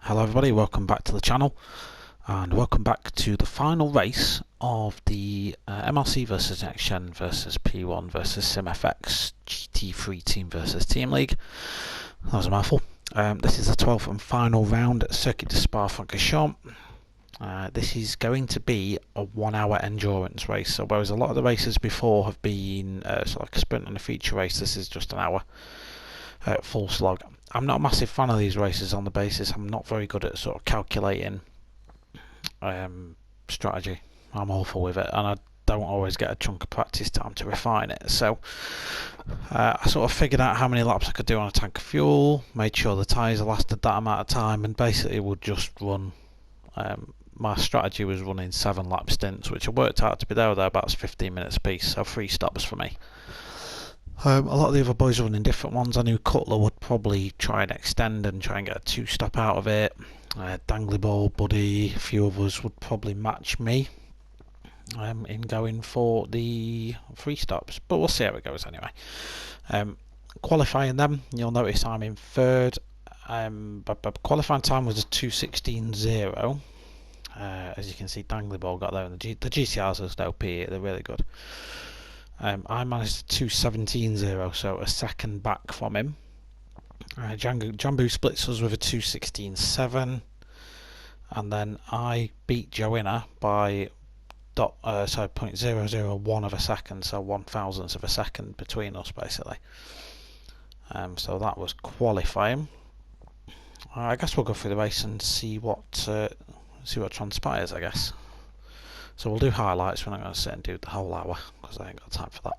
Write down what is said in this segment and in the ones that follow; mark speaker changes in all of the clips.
Speaker 1: Hello everybody, welcome back to the channel and welcome back to the final race of the MRC versus NxtGen versus P1 versus SimFX GT3 Team versus Team League. That was a mouthful. This is the 12th and final round at Circuit de Spa-Francorchamps. This is going to be a 1 hour endurance race, so whereas a lot of the races before have been sort of like a sprint and a feature race, this is just an hour full slog. I'm not a massive fan of these races on the basis I'm not very good at sort of calculating strategy. I'm awful with it and I don't always get a chunk of practice time to refine it. So I sort of figured out how many laps I could do on a tank of fuel, made sure the tyres lasted that amount of time, and basically would just run. My strategy was running 7 lap stints, which I worked out to be there or thereabouts 15 minutes a piece, so 3 stops for me. A lot of the other boys are running different ones. I knew Cutler would probably try and extend and try and get a 2 stop out of it. Dangly Ball, Buddy, a few of us would probably match me in going for the 3 stops, but we'll see how it goes anyway. Qualifying them, you'll notice I'm in third. But qualifying time was a 2:16.0. As you can see, Dangly Ball got there, and the GCRs are still OP, they're really good. I managed a 2:17.0, so a second back from him. Jambu splits us with a 2:16.7, and then I beat Joanna by 0.001 of a second, so 1/1000th of a second between us basically. So that was qualifying. I guess we'll go through the race and see what transpires, I guess. So we'll do highlights. We're not going to sit and do the whole hour because I ain't got time for that.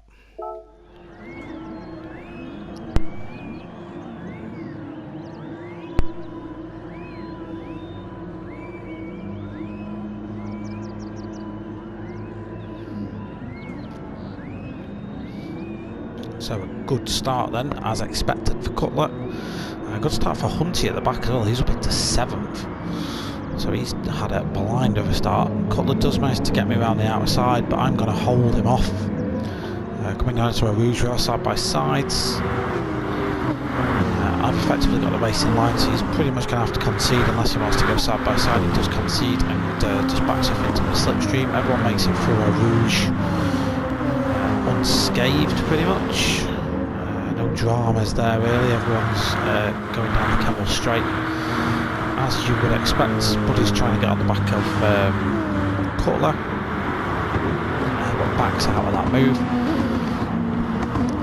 Speaker 1: So a good start then, as expected for Cutler. A good start for Hunty at the back as well. He's up into 7th. So he's had a blind of a start. Cutler does manage to get me around the outside, but I'm going to hold him off. Coming down to a Rouge, we are side by sides. I've effectively got the racing line, so he's pretty much going to have to concede unless he wants to go side by side. He does concede and just backs off into the slipstream. Everyone makes it through a Rouge unscathed pretty much. No dramas there really. Everyone's going down the Camel straight as you would expect. Buddy's trying to get on the back of Cutler, but backs out of that move.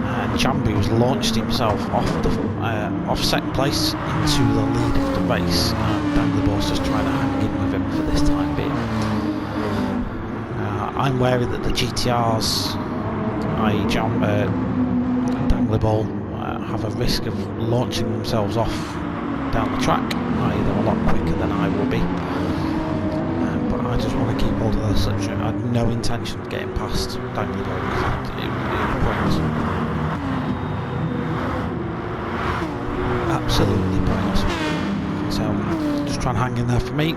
Speaker 1: And Jambu's launched himself off second place into the lead of the race, and Dangly Ball's just trying to hang in with him for this time being. I'm wary that the GTRs, i.e. Dangly Ball, have a risk of launching themselves off down the track, i.e. they're a lot quicker than I will be. But I just want to keep hold of the slipstream. I had no intention of getting past Dangly Ball because it was pointless. Absolutely pointless. So just try and hang in there for me.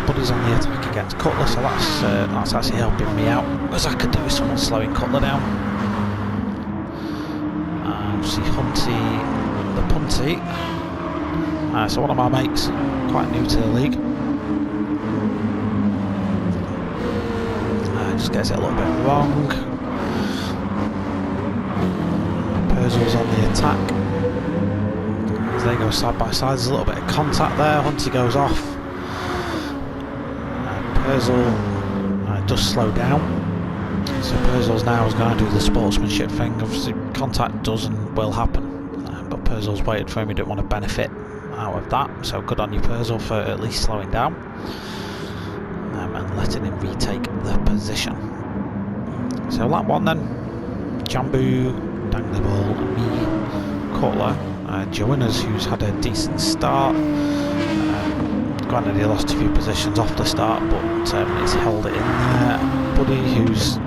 Speaker 1: Buddy's on the attack against Cutler, so that's actually helping me out, as I could do with someone slowing Cutler down. And see Hunty, the Punty. So one of my mates, quite new to the league, just gets it a little bit wrong. Purzel's on the attack. As they go side by side, there's a little bit of contact there. Hunty goes off. Purzel does slow down. So Purzel's now is going to do the sportsmanship thing. Obviously contact does and will happen, but Purzel's waited for him. He didn't want to benefit out of that, so good on you Purzel for at least slowing down and letting him retake the position. So lap 1 then, Jambu, Dangly Ball, me, Cutler, Joanna's, who's had a decent start. Granted he lost a few positions off the start, but he's held it in there. Buddy, who's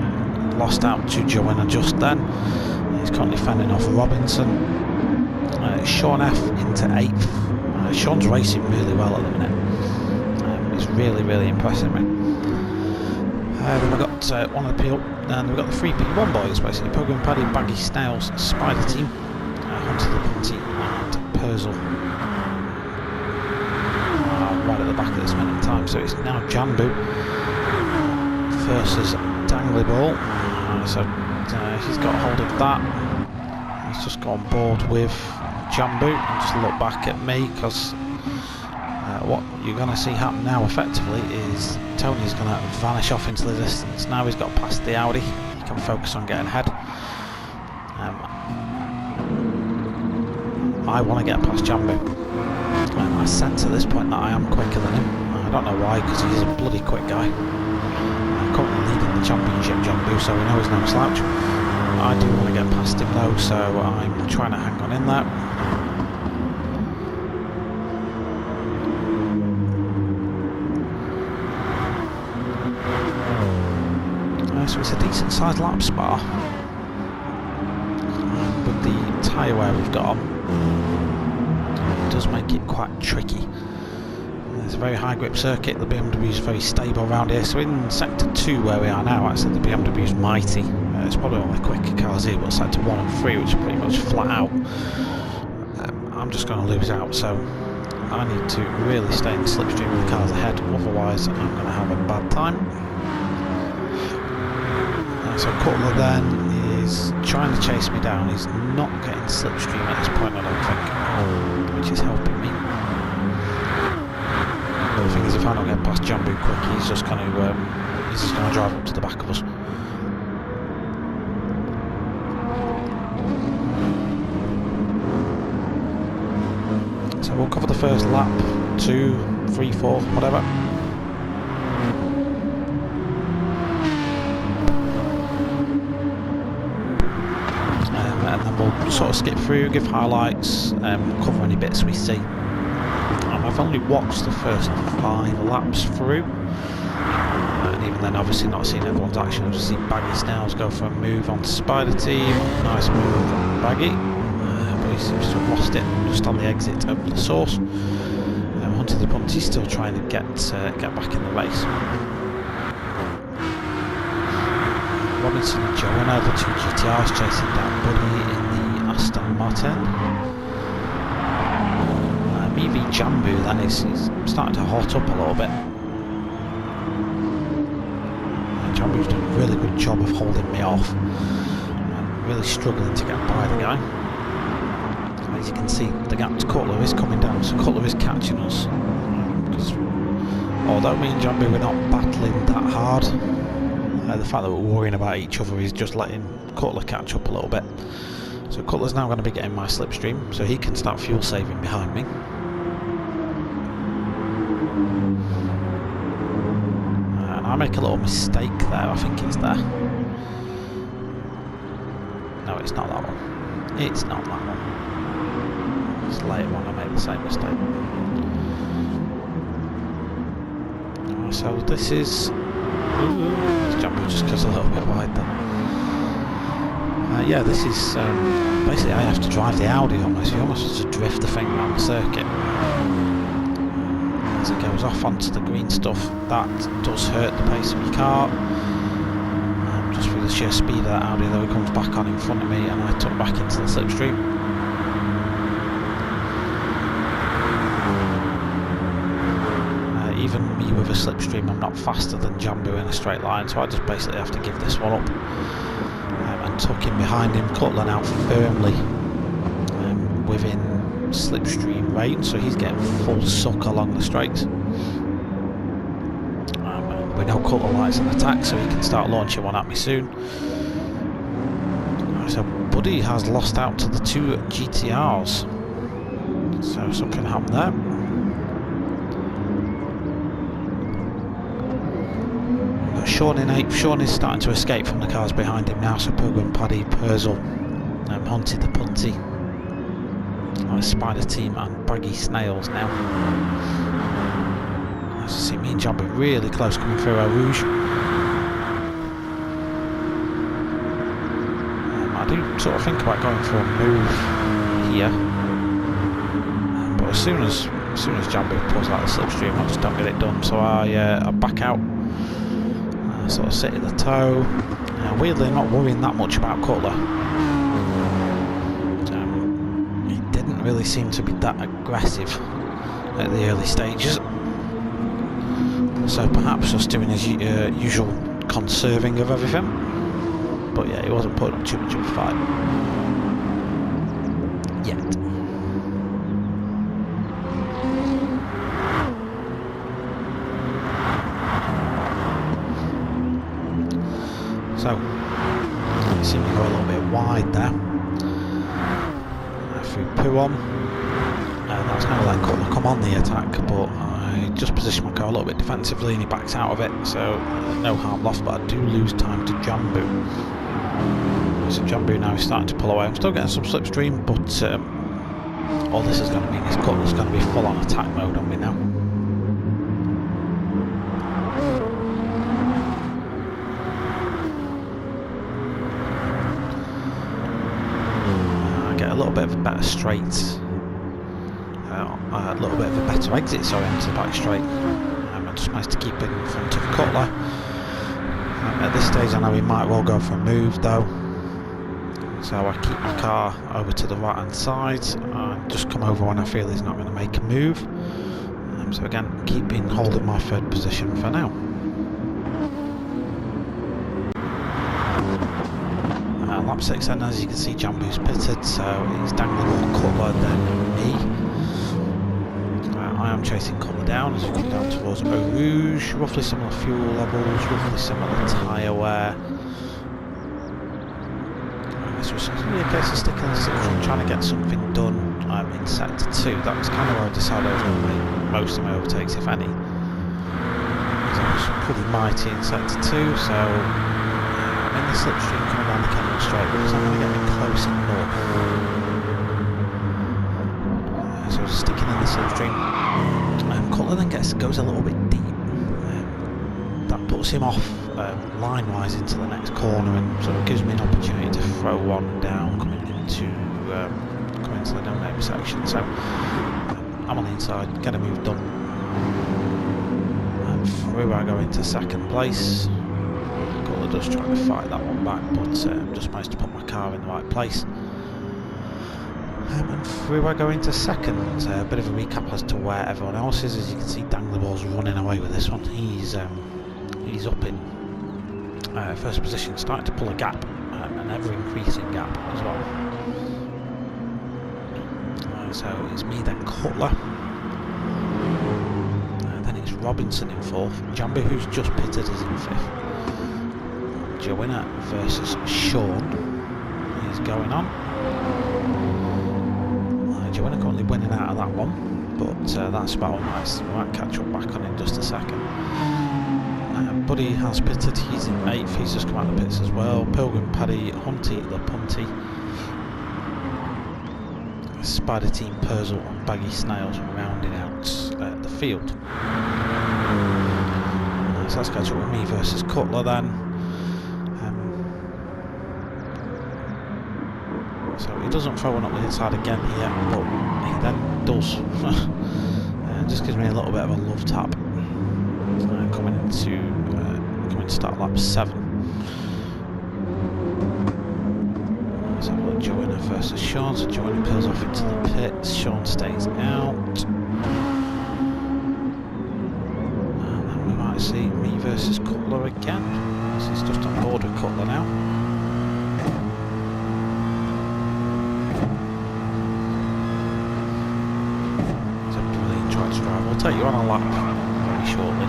Speaker 1: lost out to Joanna just then, he's currently fending off Robinson. Sean F into 8th. Sean's racing really well at the minute. It's really impressing me. Then we've got one of the P1, and we've got the 3 P1 boys basically. Program Paddy, Baggy Styles, Spider Team, Hunter the Punty, and Purzel. right at the back at this minute in time. So it's now Jambu versus Dangly Ball. So he's got hold of that. He's just got on board with Jambu and just look back at me, because what you're going to see happen now effectively is Tony's going to vanish off into the distance. Now he's got past the Audi, he can focus on getting ahead. I want to get past Jambu. I sense at this point that I am quicker than him. I don't know why, because he's a bloody quick guy. I'm currently leading the championship, Jambu, so we know he's no slouch. I do want to get past him though, so I'm trying to hang on in there. So it's a decent sized lap spar. With the tyre wear we've got on, it does make it quite tricky. It's a very high grip circuit, the BMW is very stable around here. So in sector 2 where we are now, actually the BMW is mighty. It's probably one of the quicker cars here, but sector 1 and 3, which are pretty much flat out, I'm just going to lose out. So I need to really stay in the slipstream with the cars ahead, otherwise I'm going to have a bad time. So Cutler then is trying to chase me down. He's not getting slipstream at this point, I don't think, which is helping me. The thing is, if I don't get past Jambu quick, he's just going to drive up to the back of us. So we'll cover the first lap, 2, 3, 4, whatever. And then we'll sort of skip through, give highlights, cover any bits we see. I've only watched the first 5 laps through, and even then obviously not seen everyone's action. I've just seen Baggy Snails go for a move on Spider Team, nice move on Baggy, but he seems to have lost it just on the exit of the source. Hunter the Punty's still trying to get back in the race. Robinson and Joanna, the 2 GTRs chasing down Buddy in the Aston Martin. Me Jambu then is starting to hot up a little bit. Jambu's doing a really good job of holding me off. I'm really struggling to get by the guy. As you can see, the gap to Cutler is coming down, so Cutler is catching us. Because although me and Jambu were not battling that hard, the fact that we're worrying about each other is just letting Cutler catch up a little bit. So Cutler's now going to be getting my slipstream, so he can start fuel saving behind me. And I make a little mistake there, I think it's there. No, it's not that one. It's not that one. It's the later one I made the same mistake. So this is... This jumper just goes a little bit wide there. Yeah, this is basically I have to drive the Audi almost. You almost have to drift the thing around the circuit. As it goes off onto the green stuff, that does hurt the pace of your car. Just through the sheer speed of that Audi, though, it comes back on in front of me and I tuck back into the slipstream. Even me with a slipstream, I'm not faster than Jambu in a straight line, so I just basically have to give this one up. And tuck in behind him, Cutler now firmly within slipstream range, so he's getting full suck along the straights. We know Cutler likes an attack, so he can start launching one at me soon. So Buddy has lost out to the 2 GTRs, so something happened there. Sean in 8th. Sean is starting to escape from the cars behind him now, so Pug and Paddy, Purzel, Hunty the Punty, Spider Team and Baggy Snails now. As you see, me and Jambu really close coming through Eau Rouge. I do sort of think about going for a move here, but as soon as Jambu pulls out the slipstream, I just don't get it done, so I back out. Sort of sit in the toe. Weirdly, not worrying that much about Cutler. He didn't really seem to be that aggressive at the early stages. So perhaps just doing his usual conserving of everything. But yeah, he wasn't putting up too much of a fight yet. So, you see me go a little bit wide there. Through ProAm. That's kind of let Cutler come on the attack, but I just positioned my car a little bit defensively and he backs out of it, so no harm lost, but I do lose time to Jambu. So Jambu now is starting to pull away. I'm still getting some slipstream, but all this is going to mean is Cutler's going to be full on attack mode on me now. A little bit of a better straight, a little bit of a better exit, sorry, into the back straight. I just managed to keep it in front of Cutler. At this stage I know he might well go for a move though, so I keep my car over to the right hand side and just come over when I feel he's not going to make a move. So again, holding my third position for now. Lap 6 then, as you can see, Jambu's pitted, so he's dangling more Cutler than me. I am chasing Cutler down as we come down towards Eau Rouge. Roughly similar fuel levels, roughly similar tyre wear. So it's really a case of sticking in the slipstream, trying to get something done in sector 2. That was kind of where I decided I was going to make most of my overtakes, if any. So I was pretty mighty in sector 2, so I'm in the slipstream coming down the Kendall straight, but it's not going to get me close enough. So I was sticking in the slipstream. Cutler then goes a little bit deep. That puts him off line-wise into the next corner, and sort of gives me an opportunity to throw one down coming into the no-name section. So I'm on the inside, get a move done, and through I go into second place. Cutler does try to fight that one back, but just managed to put my car in the right place. And through I go into second. A bit of a recap as to where everyone else is. As you can see, Dangleball's running away with this one. He's up in first position, starting to pull a gap, an ever-increasing gap as well. So it's me, then Cutler. Then it's Robinson in fourth. Jambu, who's just pitted, is in fifth. Joanna versus Sean is going on. Joanna currently winning out of that one, but that's about nice. We might catch up back on in just a second. Buddy has pitted, he's in 8th, he's just come out of the pits as well. Pilgrim, Paddy, Hunty, the Punty, Spider Team, Purzel and Baggy Snails rounding out the field. So let's catch up with me versus Cutler then. So he doesn't throw one up the inside again here, but he then does. Just gives me a little bit of a love tap. Coming to start lap 7. Let's have a look. Joanna versus Sean. So Joanna peels off into the pits. Sean stays out. And then we might see me versus Cutler again. This is just on board with Cutler now. We'll take you on a lap very shortly,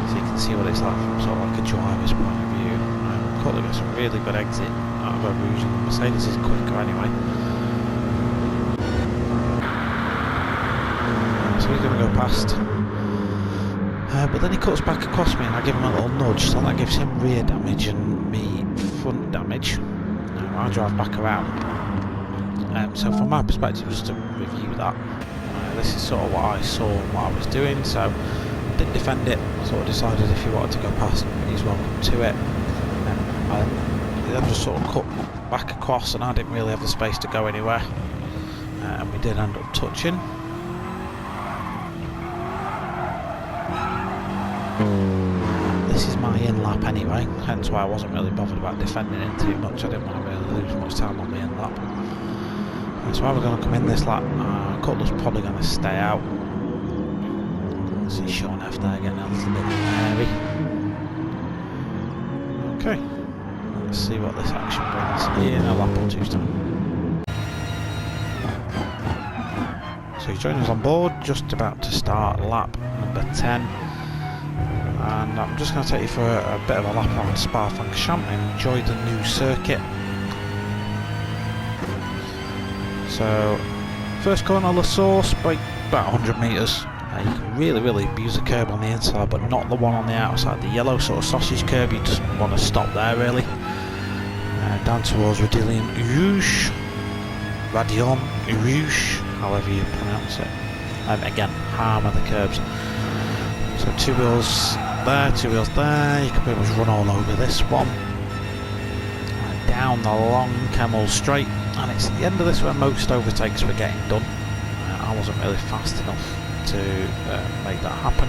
Speaker 1: so you can see what it's like from sort of like a driver's point of view. Cutler gets a really good exit out of Eau Rouge, and the Mercedes is quicker anyway. So he's going to go past, but then he cuts back across me, and I give him a little nudge, so that gives him rear damage and me front damage. I drive back around. So from my perspective, just to review that. This is sort of what I saw and what I was doing, so I didn't defend it. Sort of decided if he wanted to go past, he's welcome to it. He then just sort of cut back across, and I didn't really have the space to go anywhere. And we did end up touching. This is my in lap anyway, hence why I wasn't really bothered about defending it too much. I didn't want to really lose much time on the in lap. That's why we're going to come in this lap. Cutler's probably going to stay out. See Sean F there getting a little bit hairy. Okay, let's see what this action brings in a lap or two's time. So he's joining us on board, just about to start lap number 10. And I'm just going to take you for a bit of a lap around Spa-Francorchamps and enjoy the new circuit. So, first corner, La Source, brake about 100 metres. You can really abuse the curb on the inside, but not the one on the outside. The yellow sort of sausage curb, you just want to stop there really. Down towards Radion Rouge, however you pronounce it. Again, hammer the curbs. So 2 wheels there, 2 wheels there. You can pretty much run all over this one. Down the long Kemmel straight, and it's at the end of this where most overtakes were getting done. I wasn't really fast enough to make that happen.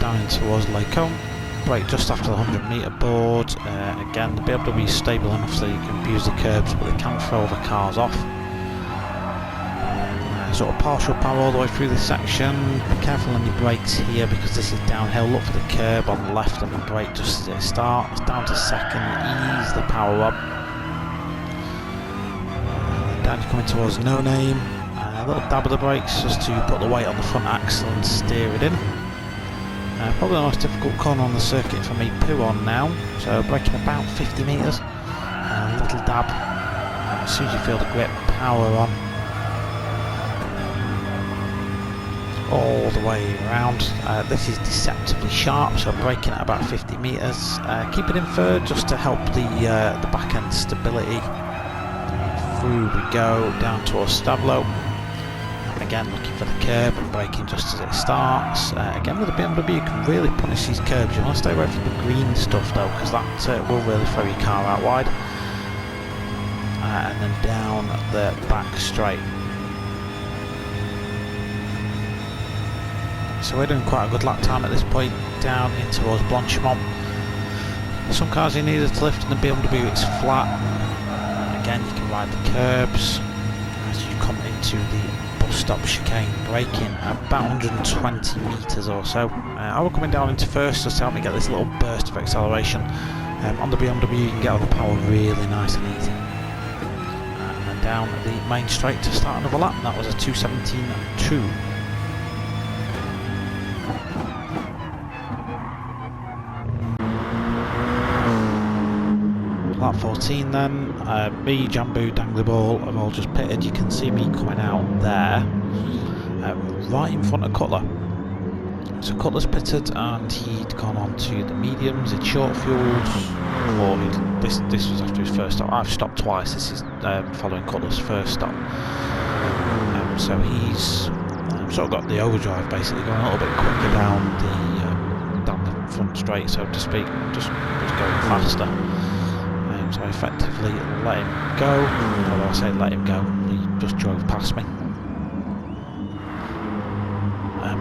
Speaker 1: Down in towards Lacombe, brake just after the 100 metre board. Again, the BMW is stable enough so you can abuse the curbs, but they can throw the cars off. Sort of partial power all the way through this section. Be careful on your brakes here because this is downhill. Look for the curb on the left and the brake just as it starts. Down to second, ease the power up. Down to coming towards No Name. A little dab of the brakes just to put the weight on the front axle and steer it in. Probably the most difficult corner on the circuit for me, ProAm now. So braking about 50 metres. A little dab. As soon as you feel the grip, power on. All the way around. This is deceptively sharp, so braking at about 50 metres. Keep it in third just to help the back end stability. Through we go, down towards Stavlo. Again, looking for the curb and braking just as it starts. Again, with the BMW, you can really punish these curbs. You want to stay away from the green stuff though, because that will really throw your car out wide. And then down the back straight. So we're doing quite a good lap time at this point, down in towards Blanchimont. Some cars you needed to lift, and the BMW it's flat. Again, you can ride the curbs as you come into the bus stop chicane, braking about 120 metres or so. I was coming down into first just to help me get this little burst of acceleration. On the BMW you can get all the power really nice and easy. And then down the main straight to start another lap. That was a 2:17.2. Lap 14 then, me, Jambu, Dangly Ball have all just pitted. You can see me coming out there, right in front of Cutler. So Cutler's pitted and he'd gone on to the mediums, he'd short fueled, or this was after his first stop. I've stopped twice, this is following Cutler's first stop. So he's sort of got the overdrive basically, going a little bit quicker down the front straight, so to speak, just going faster. So I effectively let him go, although I say let him go, he just drove past me.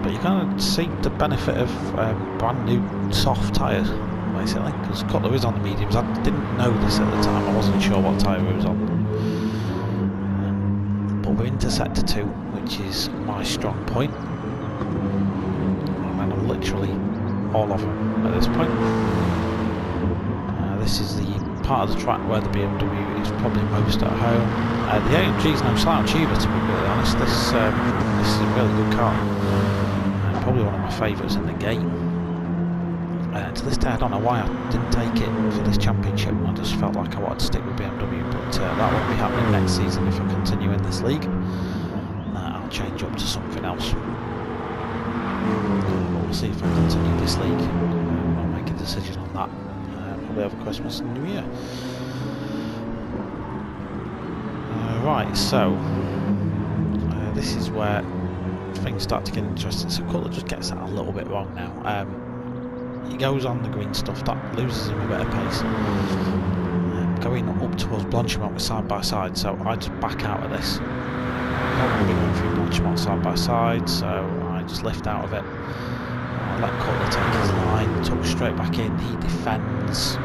Speaker 1: But you're going to see the benefit of brand new soft tyres, basically, because Cutler is on the mediums. I didn't know this at the time, I wasn't sure what tyre he was on. But we're into sector 2, which is my strong point. And I'm literally all over him at this point. This is the part of the track where the BMW is probably most at home. The AMG is no slouch either, to be really honest. This is a really good car. Probably one of my favourites in the game. To this day I don't know why I didn't take it for this championship. I just felt like I wanted to stick with BMW, but that won't be happening next season if I continue in this league. I'll change up to something else. We'll see if I continue this league. I'll make a decision on that. Over Christmas and New Year. Right, so this is where things start to get interesting. So Cutler just gets that a little bit wrong now. He goes on the green stuff, that loses him a bit of pace. Going up towards Blanchimont side by side, so I just back out of this. I'm going to be going through Blanchimont side by side, so I just lift out of it. Let Cutler take his line, tuck straight back in, he defends.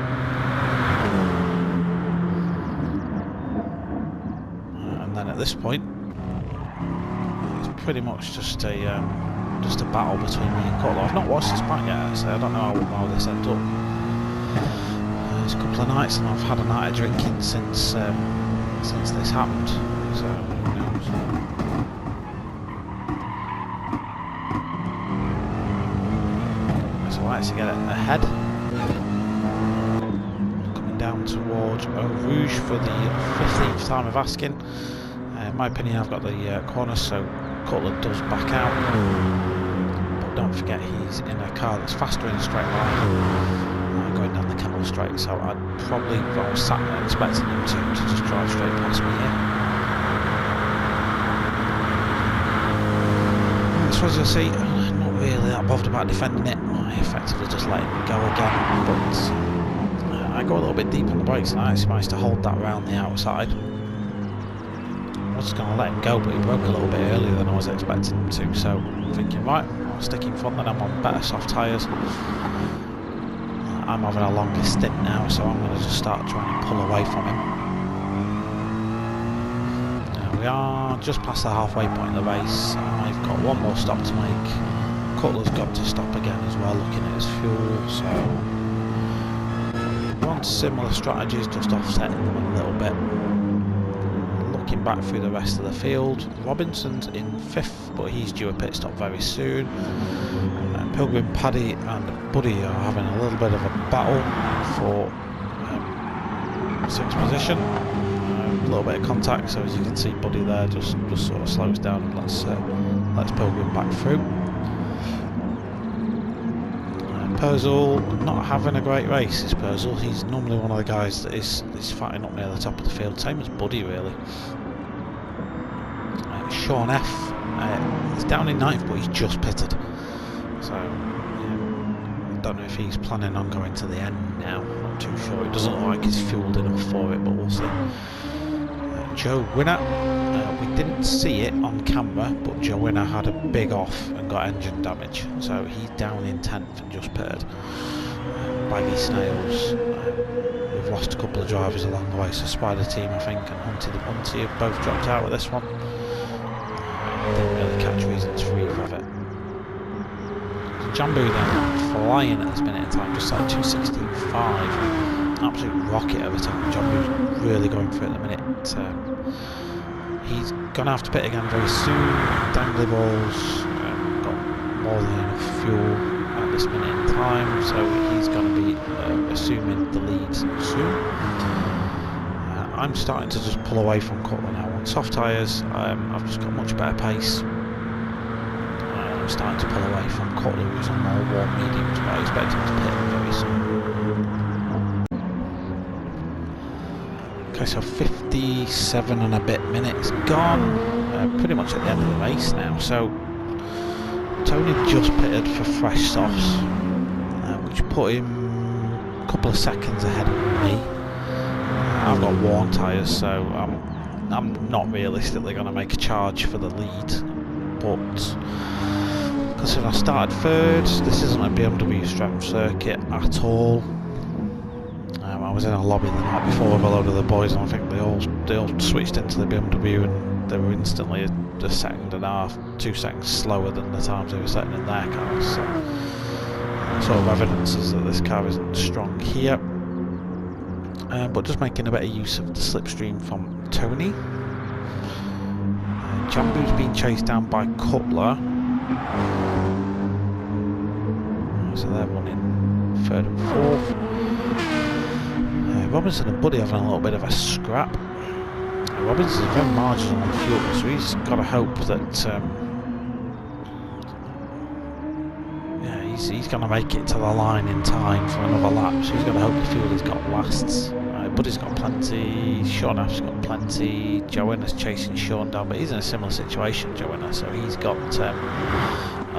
Speaker 1: And then at this point, it's pretty much just a just a battle between me and Cutler. I've not watched this back yet, so I don't know how this ends up. It's a couple of nights and I've had a night of drinking since this happened, so who knows. So I like to get it ahead. Coming down towards Eau Rouge for the 15th time of asking. In my opinion, I've got the corner, so Cutler does back out. But don't forget, he's in a car that's faster in a straight line, going down the Camel Straight, so I'd probably, if I was sat there expecting him to just drive straight past me here. So as you'll see, I'm not really that bothered about defending it. I effectively just let him go again, but I go a little bit deep on the brakes and I actually managed to hold that round the outside. I was just going to let him go, but he broke a little bit earlier than I was expecting him to, so I'm thinking, right, I'll stick in front, then I'm on better soft tyres. I'm having a longer stint now, so I'm going to just start trying to pull away from him. We are just past the halfway point of the race. I've got one more stop to make. Cutler's got to stop again as well, looking at his fuel, so one similar strategy is just offsetting them a little bit. Looking back through the rest of the field, Robinson's in 5th, but he's due a pit stop very soon. Pilgrim, Paddy and Buddy are having a little bit of a battle for 6th position. A little bit of contact, so as you can see, Buddy there just sort of slows down and lets Pilgrim back through. Purcell not having a great race, is Purcell. He's normally one of the guys that is fighting up near the top of the field, same as Buddy really. Sean F is down in 9th, but he's just pitted. So, I don't know if he's planning on going to the end now, I'm not too sure. It doesn't look like he's fueled enough for it, but we'll see. Joe Winner, we didn't see it on camera, but Joe Winner had a big off and got engine damage, so he's down in 10th and just pitted. Baggy Snails, we've lost a couple of drivers along the way, so Spider Team I think and Hunty the Bunty have both dropped out with this one. Didn't really catch reasons for either of it. Jambu then flying at this minute in time, just like 2:16.5. Absolute rocket of a time. Jambu's really going for it at the minute. He's gonna have to pit again very soon. Dangly balls, got more than enough fuel at this minute in time, so he's gonna be assuming the lead soon. I'm starting to just pull away from Cutler now on soft tyres. I've just got much better pace. I'm starting to pull away from Cutler, who's on more warm mediums, but I expect him to pit very soon. Okay, so 57 and a bit minutes gone, pretty much at the end of the race now. So Tony just pitted for fresh softs, which put him a couple of seconds ahead of me. I've got worn tyres, so I'm not realistically going to make a charge for the lead, but because if I started 3rd, this isn't a BMW strength circuit at all. I was in a lobby the night before with a load of the boys, and I think they all switched into the BMW, and they were instantly a second and a half, 2 seconds slower than the times they were setting in their cars. So sort of evidence is that this car isn't strong here. But just making a better use of the slipstream from Tony. Jambu's been chased down by Cutler, so they're running 3rd and 4th. Robinson and Buddy having a little bit of a scrap. Robinson's very marginal on fuel, so he's got to hope that he's going to make it to the line in time for another lap, so he's got to hope the fuel he's got lasts. Buddy's got plenty, Sean F's got plenty, Joanna's chasing Sean down, but he's in a similar situation, Joanna, so he's got a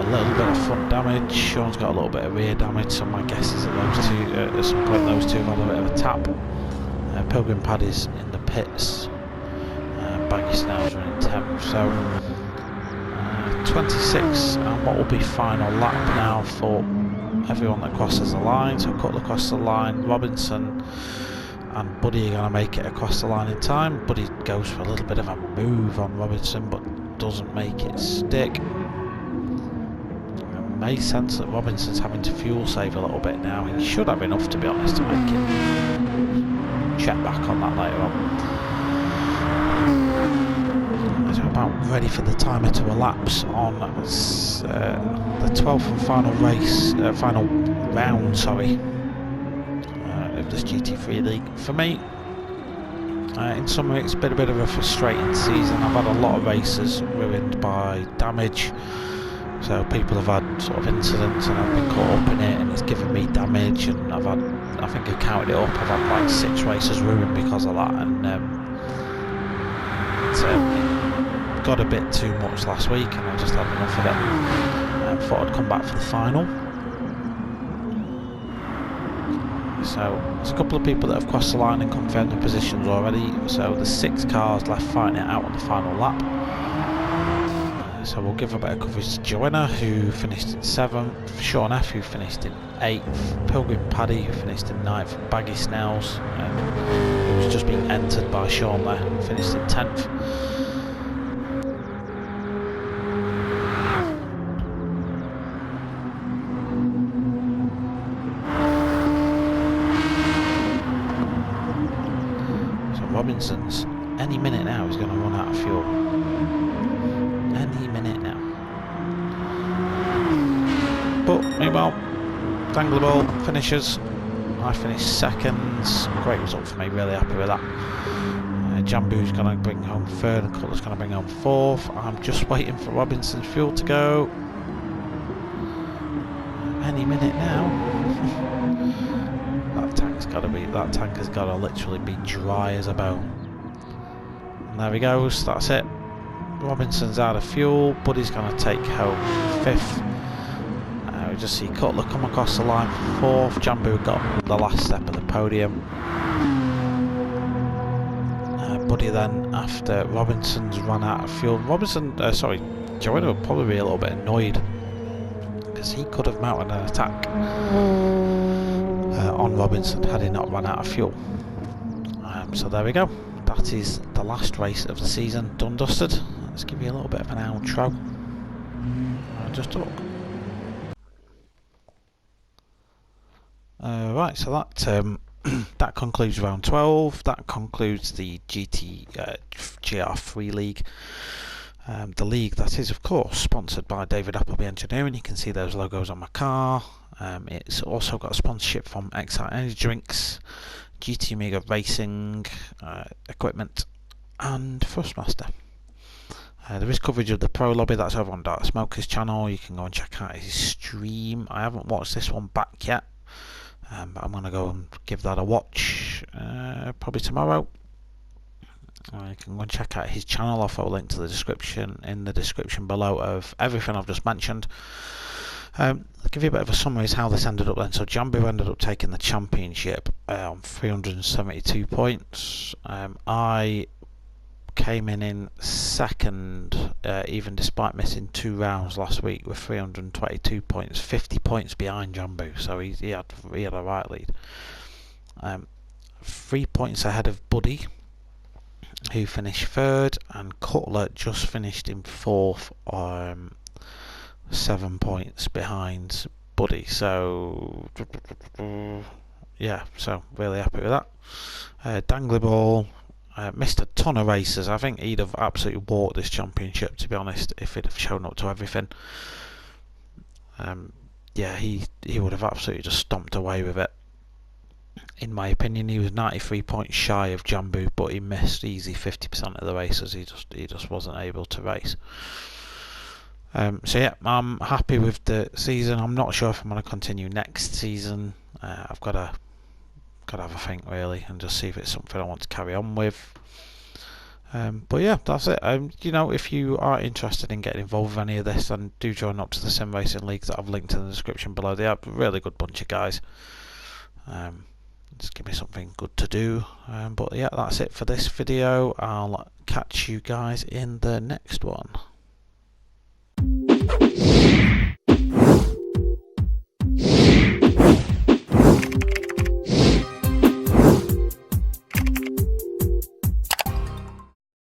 Speaker 1: little bit of front damage, Sean's got a little bit of rear damage, so my guess is that those two, at some point those two have had a bit of a tap. Pilgrim Paddy's in the pits, Baggy Snails are in 10th, so 26 and what will be final lap now for everyone that crosses the line. So Cutler crosses the line, Robinson and Buddy are going to make it across the line in time. Buddy goes for a little bit of a move on Robinson but doesn't make it stick. may sense that Robinson's having to fuel save a little bit now. He should have enough, to be honest, to make him check back on that later on. So about ready for the timer to elapse on the 12th and final race, final round, sorry, of this GT3 League. For me, in summary, it's been a bit of a frustrating season. I've had a lot of races ruined by damage. So people have had sort of incidents and I've been caught up in it, and it's given me damage, and I've had, I think I counted it up, I've had like 6 races ruined because of that, and it got a bit too much last week and I just had enough of it. Thought I'd come back for the final. So there's a couple of people that have crossed the line and confirmed their positions already, so there's 6 cars left fighting it out on the final lap. So we'll give a bit of coverage to Joanna, who finished in 7th, Sean F, who finished in 8th, Pilgrim Paddy, who finished in 9th, and Baggy Snells, who was just being entered by Sean there, who finished in 10th. So Robinson's any minute now is going to run out of fuel. Any minute now. But meanwhile, Danglerball finishes. I finished 2nd. Great result for me, really happy with that. Jambu's going to bring home 3rd and Cutler's going to bring home 4th. I'm just waiting for Robinson's fuel to go. Any minute now. That tank has got to literally be dry as a bone. And there he goes, that's it. Robinson's out of fuel, Buddy's going to take home 5th. We just see Cutler come across the line for 4th. Jambu got the last step of the podium. Buddy then, after Robinson's run out of fuel, Joanna would probably be a little bit annoyed because he could have mounted an attack on Robinson had he not run out of fuel. So there we go. That is the last race of the season done, dusted. Let's give you a little bit of an outro and just talk. Right, so that that concludes round 12. That concludes the GR3 League. The league that is, of course, sponsored by David Appleby Engineering. You can see those logos on my car. It's also got a sponsorship from Excite Energy Drinks, GT-Racing equipment, and Thrustmaster. There is coverage of the Pro Lobby, that's over on Dark Smoker's channel. You can go and check out his stream. I haven't watched this one back yet, but I'm going to go and give that a watch probably tomorrow. You can go and check out his channel. I'll throw a link to the description in the description below of everything I've just mentioned. I'll give you a bit of a summary of how this ended up then. So Jambu ended up taking the championship on 372 points. I came in 2nd, even despite missing 2 rounds last week, with 322 points, 50 points behind Jambu. So he had a right lead. 3 points ahead of Buddy, who finished 3rd, and Cutler just finished in 4th, 7 points behind Buddy. So yeah, so really happy with that. Danglerball missed a ton of races. I think he'd have absolutely walked this championship, to be honest, if he'd have shown up to everything. Yeah, he would have absolutely just stomped away with it. In my opinion, he was 93 points shy of Jambu, but he missed easy 50% of the races. He just wasn't able to race. So yeah, I'm happy with the season. I'm not sure if I'm going to continue next season. I've got to have a think really, and just see if it's something I want to carry on with. But yeah, that's it. You know, if you are interested in getting involved with any of this, then do join up to the Sim Racing League that I've linked in the description below. They are a really good bunch of guys. Just give me something good to do. But yeah, that's it for this video. I'll catch you guys in the next one.